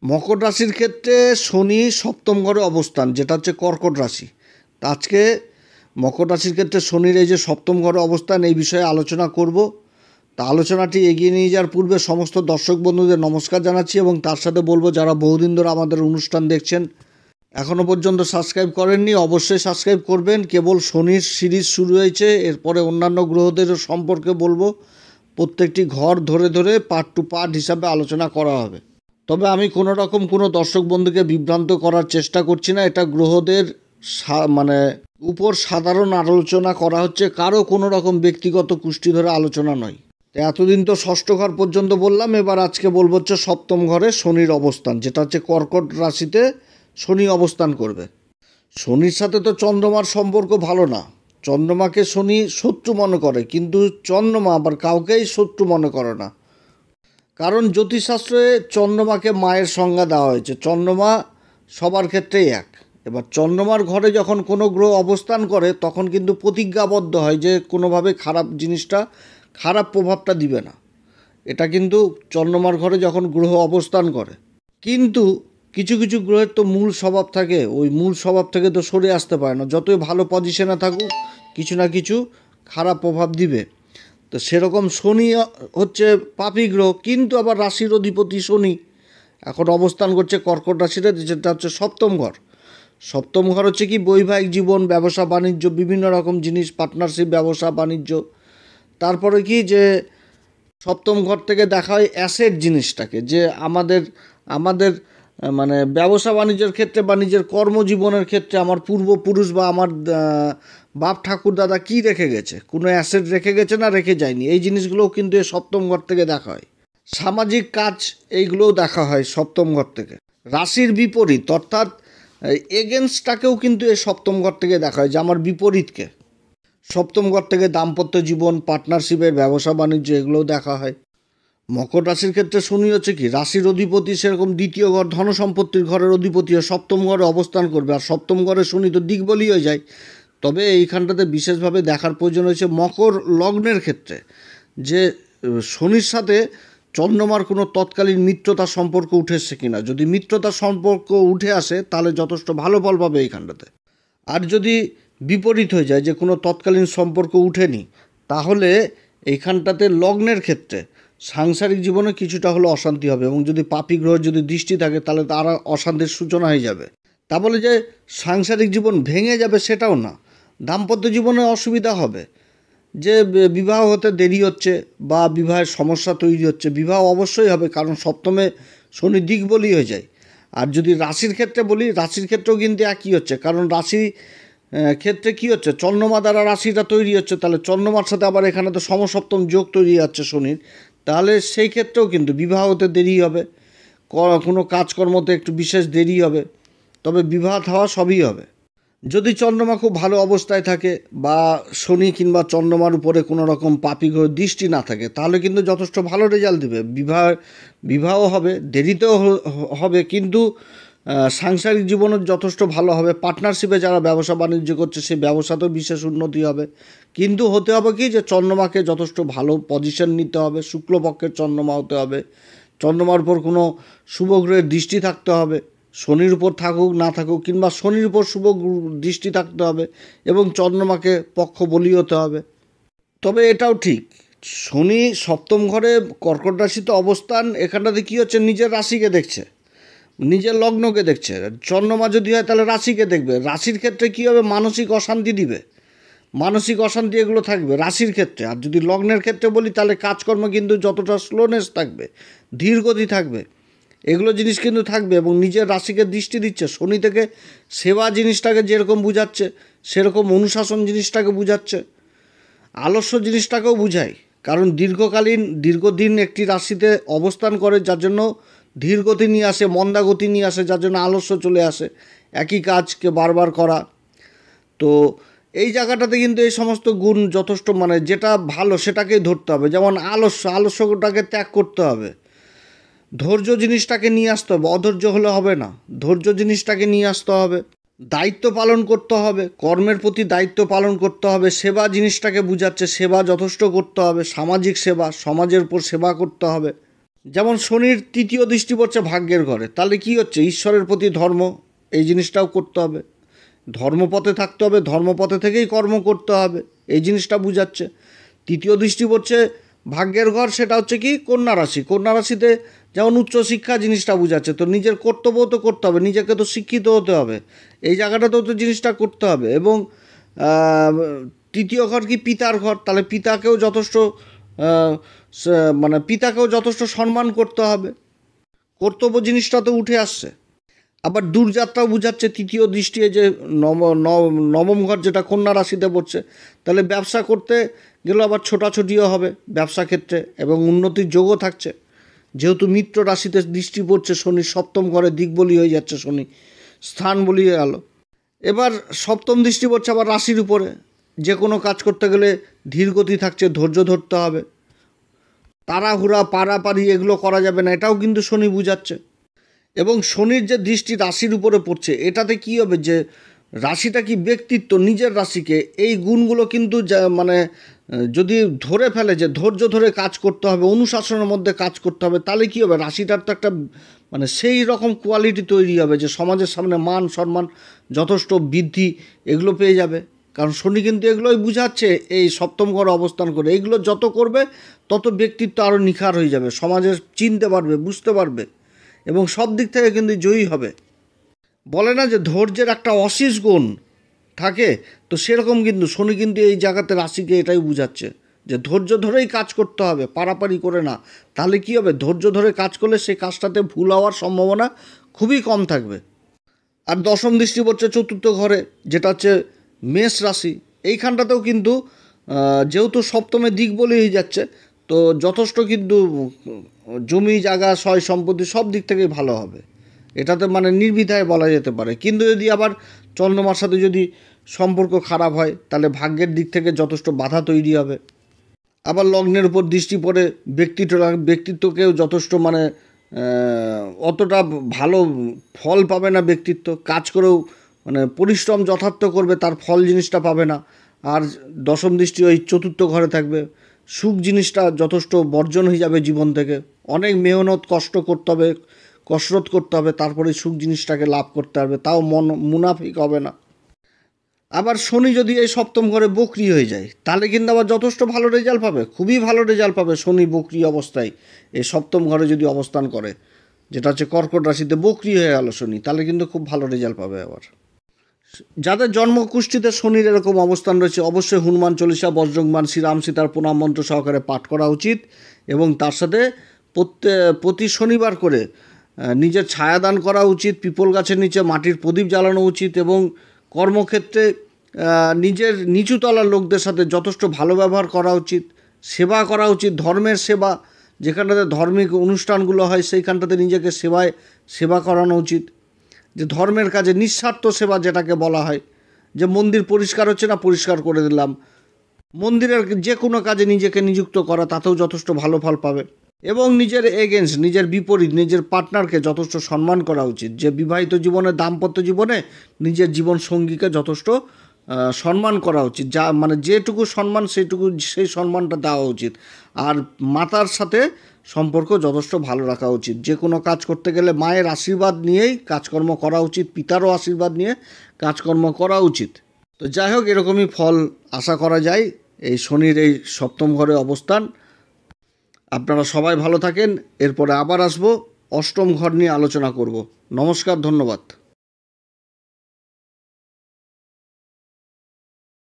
মকর রাশির ক্ষেত্রে শনি সপ্তম ঘরে অবস্থান, যেটা হচ্ছে কর্কট রাশি। তা আজকে মকর রাশির ক্ষেত্রে শনির এই যে সপ্তম ঘরে অবস্থান, এই বিষয়ে আলোচনা করব। তা আলোচনাটি এগিয়ে নিয়ে যাওয়ার পূর্বে সমস্ত দর্শক বন্ধুদের নমস্কার জানাচ্ছি এবং তার সাথে বলবো, যারা বহুদিন ধরে আমাদের অনুষ্ঠান দেখছেন, এখনও পর্যন্ত সাবস্ক্রাইব করেননি, অবশ্যই সাবস্ক্রাইব করবেন। কেবল শনির সিরিজ শুরু হয়েছে, এরপরে অন্যান্য গ্রহদেরও সম্পর্কে বলবো। প্রত্যেকটি ঘর ধরে ধরে পার্ট টু পার্ট হিসাবে আলোচনা করা হবে। তবে আমি কোনো রকম কোনো দর্শক বন্ধুকে বিভ্রান্ত করার চেষ্টা করছি না। এটা গ্রহদের উপর সাধারণ আলোচনা করা হচ্ছে, কারো কোনো রকম ব্যক্তিগত কুষ্টি ধরে আলোচনা নয়। এতদিন তো ষষ্ঠ ঘর পর্যন্ত বললাম, এবার আজকে বলবো হচ্ছে সপ্তম ঘরে শনির অবস্থান, যেটা হচ্ছে কর্কট রাশিতে শনি অবস্থান করবে। শনির সাথে তো চন্দ্রমার সম্পর্ক ভালো না। চন্দ্রমাকে শনি শত্রু মনে করে, কিন্তু চন্দ্রমা আবার কাউকেই শত্রু মনে করে না। কারণ জ্যোতিষশাস্ত্রে চন্দ্রমাকে মায়ের সংজ্ঞা দেওয়া হয়েছে। চন্দ্রমা সবার ক্ষেত্রেই এক। এবার চন্দ্রমার ঘরে যখন কোনো গ্রহ অবস্থান করে, তখন কিন্তু প্রতিজ্ঞাবদ্ধ হয় যে কোনোভাবে খারাপ প্রভাবটা দিবে না। এটা কিন্তু চন্দ্রমার ঘরে যখন গ্রহ অবস্থান করে। কিন্তু কিছু কিছু গ্রহের তো মূল স্বভাব থাকে, ওই মূল স্বভাব থেকে তো সরে আসতে পারে না। যতই ভালো পজিশনে থাকুক, কিছু না কিছু খারাপ প্রভাব দিবে। তো সেরকম শনি হচ্ছে পাপী গ্রহ, কিন্তু আবার রাশির অধিপতি শনি এখন অবস্থান করছে কর্কট রাশিতে, যেটা হচ্ছে সপ্তম ঘর। সপ্তম ঘর হচ্ছে কি বৈবাহিক জীবন, ব্যবসা বাণিজ্য, বিভিন্ন রকম জিনিস, পার্টনারশিপ, ব্যবসা বাণিজ্য। তারপরে কি যে সপ্তম ঘর থেকে দেখা হয় অ্যাসেট জিনিসটাকে, যে আমাদের আমাদের ব্যবসা বাণিজ্যের ক্ষেত্রে বা নিজের কর্মজীবনের ক্ষেত্রে আমার পূর্বপুরুষ বা আমার বাপ ঠাকুর দাদা কী রেখে গেছে, কোনো অ্যাসেট রেখে গেছে না রেখে যায়নি, এই জিনিসগুলোও কিন্তু এই সপ্তম ঘর থেকে দেখা হয়। সামাজিক কাজ, এইগুলোও দেখা হয় সপ্তম ঘর থেকে। রাশির বিপরীত অর্থাৎ এগেনস্টটাকেও কিন্তু এই সপ্তম ঘর থেকে দেখা হয়, যে আমার বিপরীতকে। সপ্তম ঘর থেকে দাম্পত্য জীবন, পার্টনারশিপের, ব্যবসা বাণিজ্য, এগুলোও দেখা হয়। মকর রাশির ক্ষেত্রে শনি হচ্ছে কি রাশির অধিপতি, সেরকম দ্বিতীয় ঘর ধনসম্পত্তির ঘরের অধিপতি সপ্তম ঘরে অবস্থান করবে। আর সপ্তম ঘরে শনি তো দিকবলি হয়ে যায়। তবে এইখানটাতে বিশেষভাবে দেখার প্রয়োজন হয়েছে মকর লগ্নের ক্ষেত্রে, যে শনির সাথে চন্দ্রমার কোনো তৎকালীন মিত্রতার সম্পর্ক উঠে এসছে কিনা। যদি মিত্রতার সম্পর্ক উঠে আসে, তাহলে যথেষ্ট ভালো ফল পাবে এইখানটাতে। আর যদি বিপরীত হয়ে যায়, যে কোনো তৎকালীন সম্পর্ক উঠেনি, তাহলে এইখানটাতে লগ্নের ক্ষেত্রে সাংসারিক জীবনে কিছুটা হলো অশান্তি হবে। এবং যদি পাপী গ্রহের যদি দৃষ্টি থাকে, তাহলে তার অশান্তির সূচনা হয়ে যাবে। তা বলে যে সাংসারিক জীবন ভেঙে যাবে সেটাও না, দাম্পত্য জীবনে অসুবিধা হবে, যে বিবাহ হতে দেরি হচ্ছে বা বিবাহের সমস্যা তৈরি হচ্ছে। বিবাহ অবশ্যই হবে, কারণ সপ্তমে শনি দিকবলি হয়ে যায়। আর যদি রাশির ক্ষেত্রে বলি, রাশির ক্ষেত্রেও কিন্তু একই হচ্ছে, কারণ রাশি ক্ষেত্রে কি হচ্ছে, চন্দ্রমা দ্বারা রাশিটা তৈরি হচ্ছে। তাহলে চন্দ্রমার সাথে আবার এখানে তো সমসপ্তম যোগ তৈরি হচ্ছে শনির। তাহলে সেই ক্ষেত্রেও কিন্তু বিবাহ হতে দেরি হবে, কোনো কাজকর্মতে একটু বিশেষ দেরি হবে, তবে বিবাহ হওয়া সবই হবে। যদি চন্দ্রমা খুব ভালো অবস্থায় থাকে বা শনি কিংবা চন্দ্রমার উপরে কোনো রকম পাপী গ্রহের দৃষ্টি না থাকে, তাহলে কিন্তু যথেষ্ট ভালো রেজাল্ট দেবে। বিবাহ হবে, দেরিতেও হবে, কিন্তু সাংসারিক জীবনও যথেষ্ট ভালো হবে। পার্টনারশিপে যারা ব্যবসা বাণিজ্য করছে, সেই ব্যবসাতেও বিশেষ উন্নতি হবে। কিন্তু হতে হবে কি, যে চন্দ্রমাকে যথেষ্ট ভালো পজিশন নিতে হবে, শুক্লপক্ষের চন্দ্রমা হতে হবে, চন্দ্রমার উপর কোনো শুভ গ্রহের দৃষ্টি থাকতে হবে, শনির উপর থাকুক না থাকুক, কিংবা শনির উপর শুভ দৃষ্টি থাকতে হবে, এবং চন্দ্রমাকে পক্ষ বলি হতে হবে। তবে এটাও ঠিক, শনি সপ্তম ঘরে কর্কট রাশিতে অবস্থান, এখানটাতে কী হচ্ছে, নিজের রাশিকে দেখছে, নিজের লগ্নকে দেখছে। চন্দ্রমা যদি হয়, তাহলে রাশিকে দেখবে। রাশির ক্ষেত্রে কী হবে, মানসিক অশান্তি দিবে, মানসিক অশান্তি এগুলো থাকবে রাশির ক্ষেত্রে। আর যদি লগ্নের ক্ষেত্রে বলি, তাহলে কাজকর্ম কিন্তু যতটা স্লোনেস থাকবে, ধীরগতি থাকবে, এগুলো জিনিস কিন্তু থাকবে। এবং নিজের রাশিকে দৃষ্টি দিচ্ছে, শনি থেকে সেবা জিনিসটাকে যেরকম বুঝাচ্ছে, সেরকম অনুশাসন জিনিসটাকে বুঝাচ্ছে, আলস্য জিনিসটাকেও বুঝায়। কারণ দীর্ঘদিন একটি রাশিতে অবস্থান করে, যার জন্য ধীরগতি নিয়ে আসে, মন্দাগতি নিয়ে আসে, যার জন্য আলস্য চলে আসে, একই কাজকে বারবার করা। তো এই জায়গাটাতে কিন্তু এই সমস্ত গুণ যথেষ্ট, যেটা ভালো সেটাকেই ধরতে হবে। যেমন আলস্যটাকে ত্যাগ করতে হবে, ধৈর্য জিনিসটাকে নিয়ে আসতে হবে, অধৈর্য হলে হবে না, ধৈর্য জিনিসটাকে নিয়ে আসতে হবে, দায়িত্ব পালন করতে হবে, কর্মের প্রতি দায়িত্ব পালন করতে হবে, সেবা জিনিসটাকে বুঝাচ্ছে, সেবা যথেষ্ট করতে হবে, সামাজিক সেবা, সমাজের উপর সেবা করতে হবে। যেমন শনির তৃতীয় দৃষ্টি পড়ছে ভাগ্যের ঘরে, তাহলে কি হচ্ছে, ঈশ্বরের প্রতি ধর্ম, এই জিনিসটাও করতে হবে, ধর্মপথে থাকতে হবে, ধর্মপথে থেকেই কর্ম করতে হবে, এই জিনিসটা বুঝাচ্ছে। তৃতীয় দৃষ্টি পড়ছে ভাগ্যের ঘর, সেটা হচ্ছে কি কন্যা রাশি, কন্যা রাশিতে যেমন উচ্চশিক্ষা জিনিসটা বুঝাচ্ছে, তো নিজের কর্তব্য তো করতে হবে, নিজেকে তো শিক্ষিত হতে হবে, এই জায়গাটাতেও তো জিনিসটা করতে হবে। এবং তৃতীয় ঘর কি পিতার ঘর, তাহলে পিতাকেও যথেষ্ট মানে পিতাকেও যথেষ্ট সম্মান করতে হবে, কর্তব্য জিনিসটা তো উঠে আসছে। আবার দূরযাত্রাও বুঝাচ্ছে তৃতীয় দৃষ্টি, যে নবম ঘর যেটা কন্যা রাশিতে পড়ছে, তাহলে ব্যবসা করতে গেলেও আবার ছোটাছুটিও হবে ব্যবসা ক্ষেত্রে, এবং উন্নতির যোগও থাকছে, যেহেতু মিত্র রাশিতে দৃষ্টি পড়ছে শনির সপ্তম ঘরে, দিক বলি হয়ে যাচ্ছে শনি, স্থান বলি গেল। এবার সপ্তম দৃষ্টি পড়ছে আবার রাশির উপরে, যে কোনো কাজ করতে গেলে ধীরগতি থাকছে, ধৈর্য ধরতে হবে, তাড়াহুড়া পারাপারি এগুলো করা যাবে না, এটাও কিন্তু শনি বুঝাচ্ছে। এবং শনির যে দৃষ্টি রাশির উপরে পড়ছে, এটাতে কি হবে, যে রাশিটা কি ব্যক্তিত্ব, নিজের রাশিকে, এই গুণগুলো কিন্তু মানে যদি ধরে ফেলে, যে ধৈর্য ধরে কাজ করতে হবে, অনুশাসনের মধ্যে কাজ করতে হবে, তাহলে কি হবে, রাশিটার তো একটা মানে সেই রকম কোয়ালিটি তৈরি হবে, যে সমাজের সামনে মান সম্মান যথেষ্ট বৃদ্ধি এগুলো পেয়ে যাবে। কারণ শনি কিন্তু এগুলোই বুঝাচ্ছে, এই সপ্তম ঘরে অবস্থান করে এইগুলো যত করবে তত ব্যক্তিত্ব আরও নিখার হয়ে যাবে, সমাজের চিনতে পারবে, বুঝতে পারবে, এবং সব দিক থেকে কিন্তু জয়ী হবে। বলে না যে ধৈর্যের একটা অশেষ গুণ থাকে, তো সেরকম কিন্তু শনি কিন্তু এই জায়গাতে রাশিকে এটাই বুঝাচ্ছে, যে ধৈর্য ধরেই কাজ করতে হবে, পারাপারি করে না, তাহলে কি হবে, ধৈর্য ধরে কাজ করলে সেই কাজটাতে ভুল হওয়ার সম্ভাবনা খুবই কম থাকবে। আর দশম দৃষ্টি পড়ছে চতুর্থ ঘরে, যেটা হচ্ছে মেষ রাশি, এইখানটাতেও কিন্তু যেহেতু সপ্তমের দিক বলেই যাচ্ছে, তো যথেষ্ট কিন্তু জমি জায়গা সয় সম্পত্তি সব দিক থেকেই ভালো হবে, এটাতে মানে নির্দ্বিধায় বলা যেতে পারে। কিন্তু যদি আবার চন্দ্রমার সাথে যদি সম্পর্ক খারাপ হয়, তাহলে ভাগ্যের দিক থেকে যথেষ্ট বাধা তৈরি হবে। আবার লগ্নের উপর দৃষ্টি পড়ে ব্যক্তিত্বকেও যথেষ্ট মানে অতটা ভালো ফল পাবে না, ব্যক্তিত্ব কাজ করেও মানে পরিশ্রম যথার্থ করবে, তার ফল জিনিসটা পাবে না। আর দশম দৃষ্টি ওই চতুর্থ ঘরে থাকবে, সুখ জিনিসটা যথেষ্ট বর্জন হয়ে যাবে জীবন থেকে, অনেক মেহনত কষ্ট করতে হবে, কসরত করতে হবে, তারপরে সুখ জিনিসটাকে লাভ করতে হবে, তাও মুনাফিক হবে না। আবার শনি যদি এই সপ্তম ঘরে বকরি হয়ে যায়, তাহলে কিন্তু আবার যথেষ্ট ভালো রেজাল্ট পাবে, খুবই ভালো রেজাল্ট পাবে শনি বকরি অবস্থায় এই সপ্তম ঘরে যদি অবস্থান করে, যেটা হচ্ছে কর্কট রাশিতে বকরি হয়ে গেল শনি, তাহলে কিন্তু খুব ভালো রেজাল্ট পাবে। আবার যাদের জন্মকুষ্ঠিতে শনির এরকম অবস্থান রয়েছে, অবশ্যই হনুমান চল্লিশা, বজ্রংবান, শ্রীরাম সীতার প্রণাম মন্ত্র সহকারে পাঠ করা উচিত, এবং তার সাথে প্রতি শনিবার করে নিজের ছায়াদান করা উচিত, পিপল গাছের নিচে মাটির প্রদীপ জ্বালানো উচিত, এবং কর্মক্ষেত্রে নিজের নিচুতলার লোকদের সাথে যথেষ্ট ভালো ব্যবহার করা উচিত, সেবা করা উচিত, ধর্মের সেবা, যেখানটাতে ধার্মিক অনুষ্ঠানগুলো হয় সেইখানটাতে নিজেকে সেবা করানো উচিত, যে ধর্মের কাজে নিঃস্বার্থ সেবা যেটাকে বলা হয়, যে মন্দির পরিষ্কার হচ্ছে না, পরিষ্কার করে দিলাম, মন্দিরের যে কোনো কাজে নিজেকে নিযুক্ত করা, তাতেও যথেষ্ট ভালো ফল পাবে। এবং নিজের এগেনস্ট, নিজের বিপরীত, নিজের পার্টনারকে যথেষ্ট সম্মান করা উচিত, যে বিবাহিত জীবনে, দাম্পত্য জীবনে নিজের জীবন সঙ্গীকে যথেষ্ট সম্মান করা উচিত, যা মানে যেটুকু সম্মান সেই সম্মানটা দেওয়া উচিত। আর মাতার সাথে সম্পর্ক যথেষ্ট ভালো রাখা উচিত, যে কোনো কাজ করতে গেলে মায়ের আশীর্বাদ নিয়েই কাজকর্ম করা উচিত, পিতারও আশীর্বাদ নিয়ে কাজকর্ম করা উচিত। তো যাই হোক, এরকমই ফল আশা করা যায় এই শনির এই সপ্তম ঘরে অবস্থান। আপনারা সবাই ভালো থাকেন, এরপরে আবার আসবো, অষ্টম ঘর নিয়ে আলোচনা করব। নমস্কার, ধন্যবাদ।